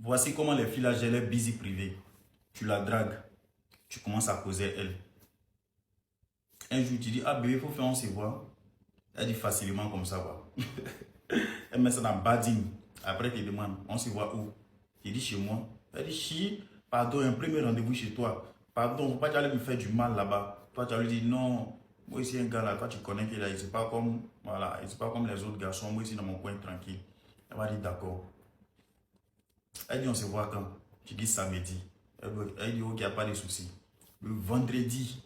Voici comment les filles là gèrent les busy privés. Tu la dragues, tu commences à causer elle. Un jour, tu dis, ah bébé, il faut faire, on se voit. Elle dit facilement comme ça, quoi. Elle met ça dans badine. Après, tu demandes, on se voit où? Tu dis chez moi. Elle dit, chi, pardon, un premier rendez-vous chez toi. Pardon, faut pas que tu allais me faire du mal là-bas. Toi, tu allais dire, non, moi ici, un gars là, toi, tu connais qu'il est là, il n'est pas comme, voilà, il n'est pas comme les autres garçons, moi ici, dans mon coin, tranquille. Elle va dire, d'accord. Elle dit, on se voit quand? Tu dis samedi. Elle dit, ok, il n'y a pas de souci. Le vendredi,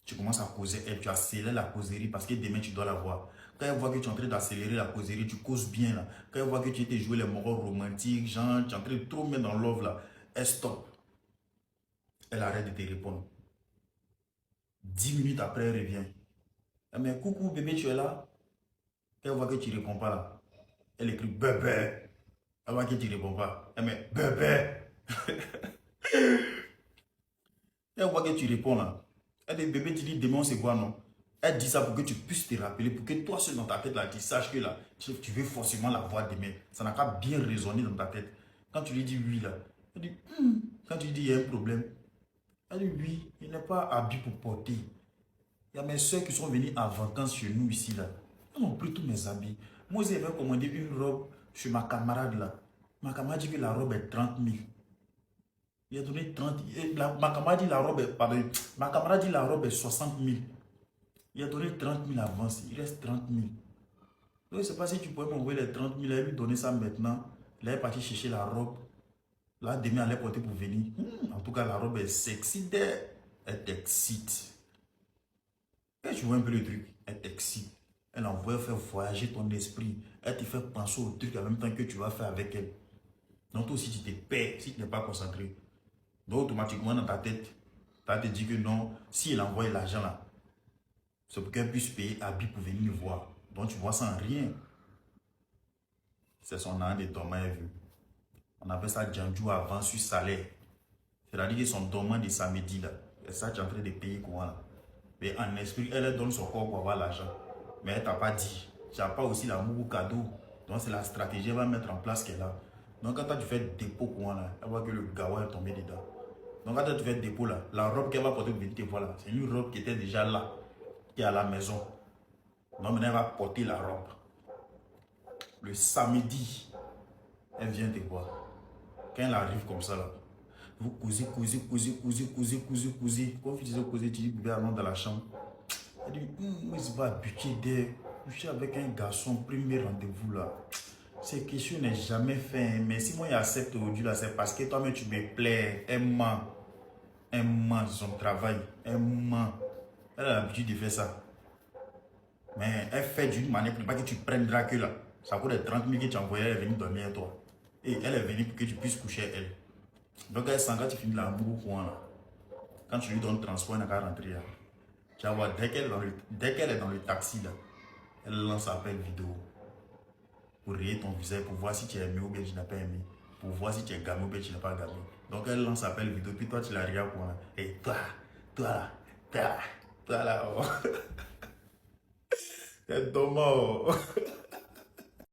tu commences à causer elle, tu accélères la causerie parce que demain, tu dois la voir. Quand elle voit que tu es en train d'accélérer la causerie, tu causes bien là. Quand elle voit que tu étais joué les moraux romantiques, genre, tu es en train de trop mettre dans l'offre là, elle stoppe. Elle arrête de te répondre. 10 minutes après, elle revient. Elle me dit, coucou bébé, tu es là? Quand elle voit que tu ne réponds pas là, elle écrit bébé. Elle voit que tu ne réponds pas. Elle me dit, bébé. Elle voit que tu réponds là. Elle dit, bébé, tu dis demain on se voit, non? Elle dit ça pour que tu puisses te rappeler, pour que toi seul dans ta tête là, tu saches que là, tu veux forcément la voir demain. Ça n'a qu'à bien résonner dans ta tête. Quand tu lui dis oui là, elle dit, quand tu lui dis il y a un problème, elle dit oui, il n'est pas habillé pour porter. Il y a mes soeurs qui sont venues en vacances chez nous ici là. Elles ont pris tous mes habits. Moi aussi, j'avais commandé une robe chez ma camarade là. Ma camarade dit que la robe est 30 000. Il a donné 30 000. Ma camarade dit la robe est, pardon, ma camarade dit la robe est 60 000. Il a donné 30 000 avance, il reste 30 000. Donc, je ne sais pas si tu pourrais m'envoyer les 30 000, elle lui donner ça maintenant. Elle est partie chercher la robe. Là, demain, elle est portée pour venir. En tout cas, la robe est sexy. Elle t'excite. Et tu vois un peu le truc, elle t'excite. Elle envoie faire voyager ton esprit. Elle te fait penser au truc en même temps que tu vas faire avec elle. Donc, toi aussi, tu te perds si tu n'es pas concentré. Donc, automatiquement, dans ta tête, tu vas te dire que non, si elle envoie l'argent là, c'est pour qu'elle puisse payer habit pour venir me voir. Donc tu vois sans rien. C'est son an de dormant vu. On appelle ça Djanjou avant sur salaire. C'est-à-dire que son dormant de samedi là. Et ça, tu es en train de payer quoi là. Mais en esprit, elle donne son corps pour avoir l'argent. Mais elle t'a pas dit. Tu n'as pas aussi l'amour cadeau. Donc c'est la stratégie qu'elle va mettre en place qu'elle a. Donc quand tu fais dépôt quoi là, elle voit que le gawa est tombé dedans. Donc quand tu fais dépôt là, la robe qu'elle va porter pour venir te voir là, c'est une robe qui était déjà là, qui est à la maison. Donc maintenant, elle va porter la robe. Le samedi, elle vient te voir. Quand elle arrive comme ça, là, vous causez. Quand tu disais causer, tu dis, bébé, allons dans la chambre. Elle dit, moi, je vais habituer de coucher avec un garçon, premier rendez-vous là. Ces questions n'est jamais fait. Mais si moi, j'accepte aujourd'hui là, c'est parce que toi-même, tu me plais. Elle ment. Elle ment de son travail. Elle ment. Elle a l'habitude de faire ça. Mais elle fait d'une manière pour pas que tu prennes Dracula là. Ça coûte les 30 000 que tu as envoyé, elle est venue dormir à toi. Et elle est venue pour que tu puisses coucher elle. Donc elle sent quand tu finis l'amour coin là. Quand tu lui donnes transport, elle n'a qu'à rentrer là. Tu vas voir, dès qu'elle est dans le taxi là, elle lance appel vidéo. Pour rayer ton visage, pour voir si tu es aimé ou bien tu n'as pas aimé. Pour voir si tu es gamé ou bien tu n'as pas gamé. Donc elle lance appel vidéo, puis toi tu la regardes quoi là. Et toi là, oh. C'est dommage.